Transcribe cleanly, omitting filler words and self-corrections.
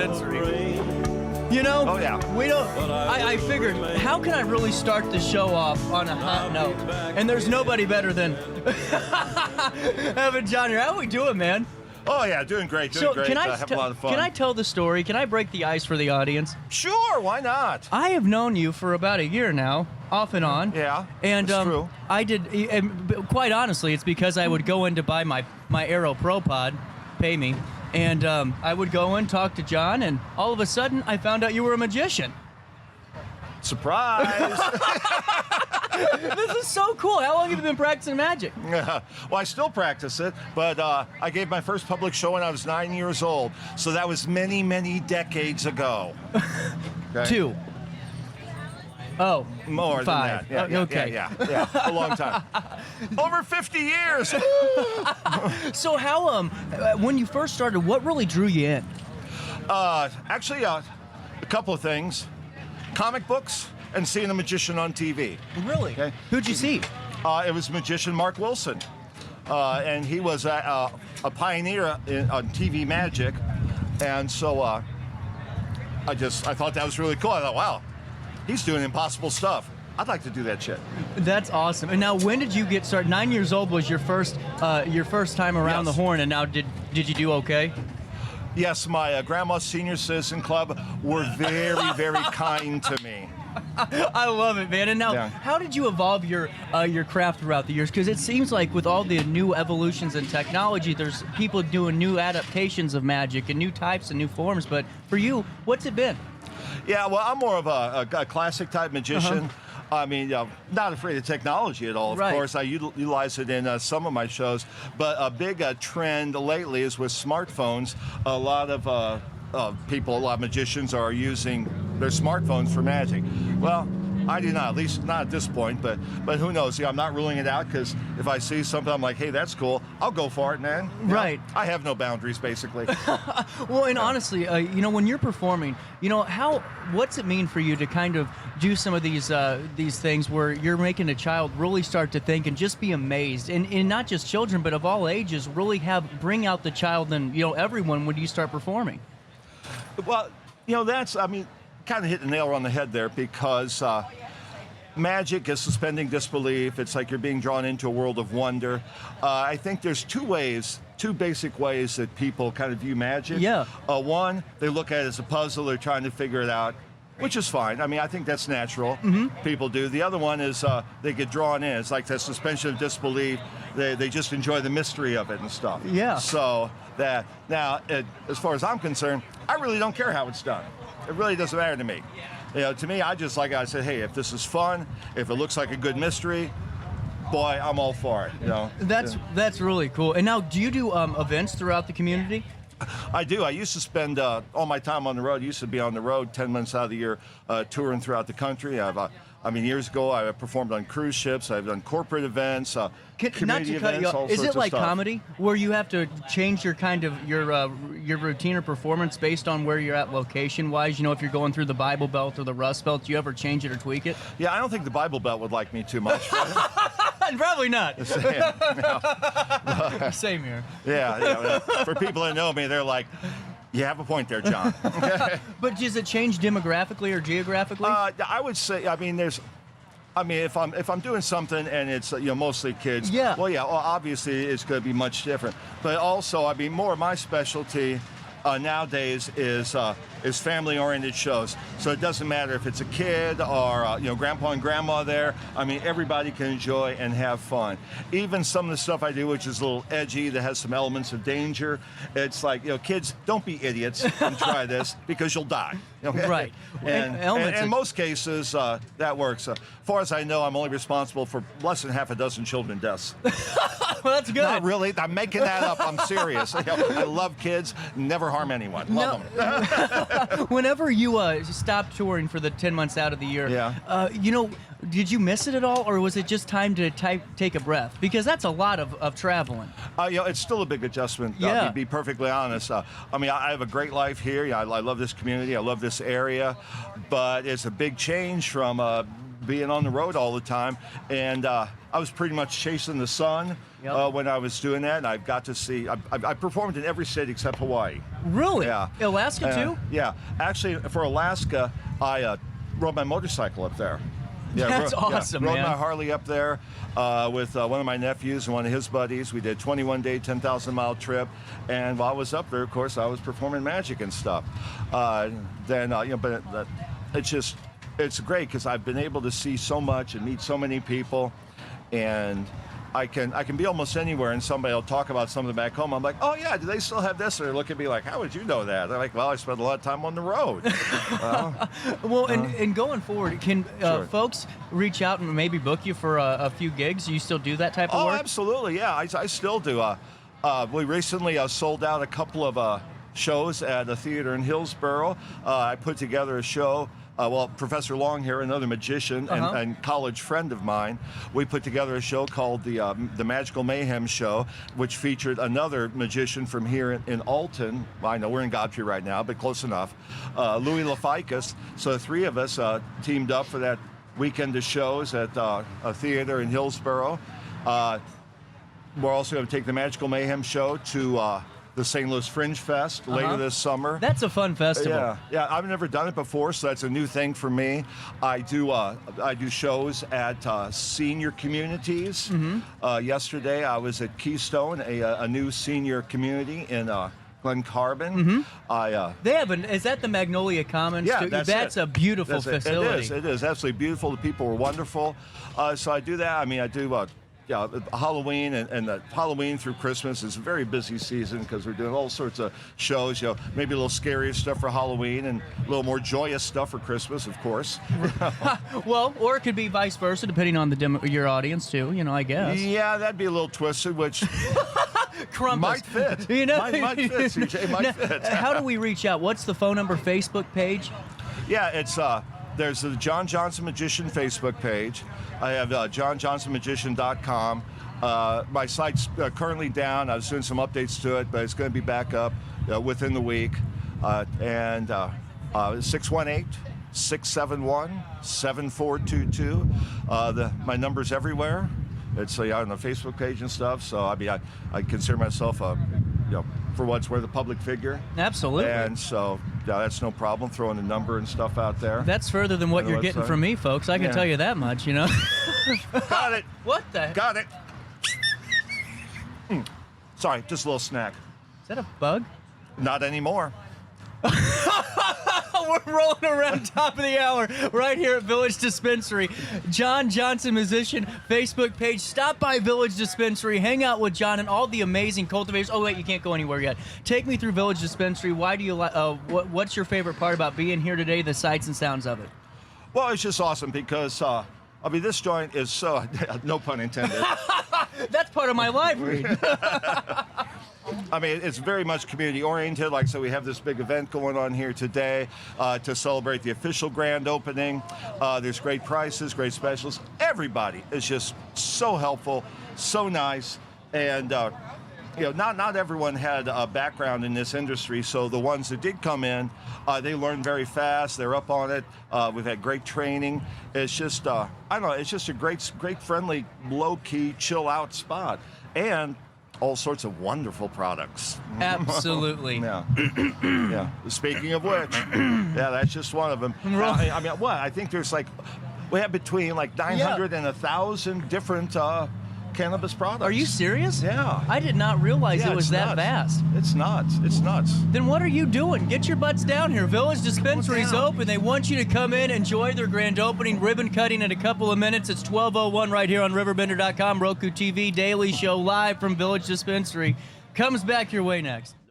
Dispensary. You know, Oh, yeah. we don't. I figured, how can I really start the show off on a hot note? And there's nobody better than having John here. How we doing, man? Oh, yeah, doing great, So great. can I Having a lot of fun. can I tell the story? Can I break the ice for the audience? Sure, why not? I have known you for about a year now, off and on. Yeah, and that's true. I did. And quite honestly, it's because I would go in to buy my Aero Pro Pod, pay me, and I would go in, talk to John, and all of a sudden, I found out you were a magician. Surprise! This is so cool. How long have you been practicing magic? Well, I still practice it, but I gave my first public show when I was 9 years old, so that was many, many decades ago. Okay? 2. Oh, More 5. than that. Okay. Yeah, a long time. Over 50 years. So how when you first started, what really drew you in? Actually, a couple of things. Comic books and seeing a magician on TV. Really? Okay. Who'd you see? It was magician Mark Wilson, and he was a pioneer on TV magic, and so I thought that was really cool. I thought, wow, he's doing impossible stuff. I'd like to do that shit. That's awesome. And now, when did you get started? 9 years old was your first time around Yes. the horn, and now did you do okay? Yes, my Grandma's Senior Citizen Club were very, very kind to me. I love it, man. And now, Yeah. how did you evolve your craft throughout the years? Because it seems like with all the new evolutions in technology, there's people doing new adaptations of magic and new types and new forms. But for you, what's it been? Yeah, well, I'm more of a classic type magician. Uh-huh. I mean, not afraid of technology at all, of Right. course. I utilize it in some of my shows. But a big trend lately is with smartphones. A lot of people, a lot of magicians are using their smartphones for magic. Well, I do not, at least not at this point, but who knows? Yeah, I'm not ruling it out, because if I see something, I'm like, hey, that's cool. I'll go for it, man. You know, Right. I have no boundaries, basically. Well, and honestly, when you're performing, what's it mean for you to kind of do some of these things where you're making a child really start to think and just be amazed, and not just children, but of all ages, really bring out the child and everyone when you start performing. Well, kind of hit the nail on the head there, because magic is suspending disbelief. It's like you're being drawn into a world of wonder. I think there's two basic ways that people kind of view magic. Yeah. One, they look at it as a puzzle. They're trying to figure it out, which is fine. I mean, I think that's natural. Mm-hmm. People do. The other one is they get drawn in. It's like that suspension of disbelief. They just enjoy the mystery of it and stuff. Yeah. So that now, as far as I'm concerned, I really don't care how it's done. It really doesn't matter to me. To me, I said, hey, if this is fun, if it looks like a good mystery, boy, I'm all for it. That's really cool. And now, do you do events throughout the community? I do. I used to spend all my time on the road. I used to be on the road 10 months out of the year, touring throughout the country. Years ago, I performed on cruise ships. I've done corporate events, community events, all is sorts it like of stuff. comedy, where you have to change your your routine or performance based on where you're at location-wise? If you're going through the Bible Belt or the Rust Belt, do you ever change it or tweak it? Yeah, I don't think the Bible Belt would like me too much. Probably not. Yeah, Same here. yeah. For people that know me, they're like, you have a point there, John. But does it change demographically or geographically? I would say, if I'm doing something and it's mostly kids, Yeah. Well, obviously it's going to be much different. But also, more of my specialty nowadays is family-oriented shows. So it doesn't matter if it's a kid or grandpa and grandma there. Everybody can enjoy and have fun. Even some of the stuff I do, which is a little edgy, that has some elements of danger. It's like, kids, don't be idiots and try this, because you'll die. Okay? Right. And in most cases, that works. As far as I know, I'm only responsible for less than half a dozen children deaths. Well, that's good. Not really. I'm making that up. I'm serious. I love kids. Never harm anyone. Love them. Whenever you stopped touring for the 10 months out of the year, Yeah. Did you miss it at all, or was it just time to take a breath? Because that's a lot of traveling. It's still a big adjustment. Yeah. To be perfectly honest. I have a great life here. I love this community. I love this area, but it's a big change from being on the road all the time, and I was pretty much chasing the sun when I was doing that. And I got to see. I performed in every state except Hawaii. Really? Yeah. Alaska too? Yeah. Actually, for Alaska, I rode my motorcycle up there. Yeah, That's awesome, rode man. my Harley up there with one of my nephews and one of his buddies. We did a 21-day, 10,000-mile trip, and while I was up there, of course, I was performing magic and stuff. It's great because I've been able to see so much and meet so many people, and I can be almost anywhere, and somebody will talk about something back home. I'm like, oh yeah, do they still have this? And they look at me like, how would you know that? They're like, well, I spent a lot of time on the road. And going forward, can Sure. folks reach out and maybe book you for a few gigs? Do you still do that type of Oh, work? absolutely, yeah, I still do. We recently sold out a couple of shows at a theater in Hillsboro. I put together a show. Professor Longhair, another magician and college friend of mine, we put together a show called the Magical Mayhem Show, which featured another magician from here in Alton. Well, I know we're in Godfrey right now, but close enough. Louis LaFicus. So the three of us teamed up for that weekend of shows at a theater in Hillsboro. We're also going to take the Magical Mayhem Show to the St. Louis Fringe Fest later this summer. That's a fun festival. Yeah, I've never done it before, so that's a new thing for me. I do shows at senior communities. Yesterday, I was at Keystone, a new senior community in Glen Carbon. They have is that the Magnolia Commons? Yeah, too? that's a beautiful facility. It is absolutely beautiful. The people were wonderful. So I do that. I mean, I do. Halloween and Halloween through Christmas is a very busy season because we're doing all sorts of shows. Maybe a little scarier stuff for Halloween and a little more joyous stuff for Christmas, of course. Well, or it could be vice versa, depending on your audience too. I guess. Yeah, that'd be a little twisted, which Krampus. might fit. Might fit, CJ. Might fit. How do we reach out? What's the phone number, Facebook page? Yeah, it's there's the John Johnson Magician Facebook page. I have johnjohnsonmagician.com. My site's currently down. I was doing some updates to it, but it's going to be back up within the week. 618-671-7422. My number's everywhere. It's on the Facebook page and stuff. So I consider myself for what's worth, a public figure. Absolutely. And so that's no problem throwing a number and stuff out there. That's further than what you're getting from me, folks. I can tell you that much, Got it. What the? Got it. Sorry, just a little snack. Is that a bug? Not anymore. We're rolling around top of the hour right here at Village Dispensary. John Johnson Musician Facebook page. Stop by Village Dispensary. Hang out with John and all the amazing cultivators. Oh, wait, you can't go anywhere yet. Take me through Village Dispensary. Why do you like? What's your favorite part about being here today? The sights and sounds of it. Well, it's just awesome because this joint is so no pun intended. That's part of my live read. I mean, it's very much community-oriented. Like, so we have this big event going on here today to celebrate the official grand opening. There's great prices, great specials. Everybody is just so helpful, so nice, and not everyone had a background in this industry. So the ones that did come in, they learned very fast. They're up on it. We've had great training. It's just, it's just a great, friendly, low-key, chill-out spot, and all sorts of wonderful products. Absolutely. Yeah. Speaking of which, that's just one of them. I think there's we have between 900 and 1,000 different cannabis products. Are you serious? Yeah. I did not realize it was that vast. It's nuts. Then what are you doing? Get your butts down here. Village Dispensary's open. They want you to come in, enjoy their grand opening, ribbon cutting in a couple of minutes. It's 12:01 right here on RiverBender.com, Roku TV, daily show live from Village Dispensary. Comes back your way next.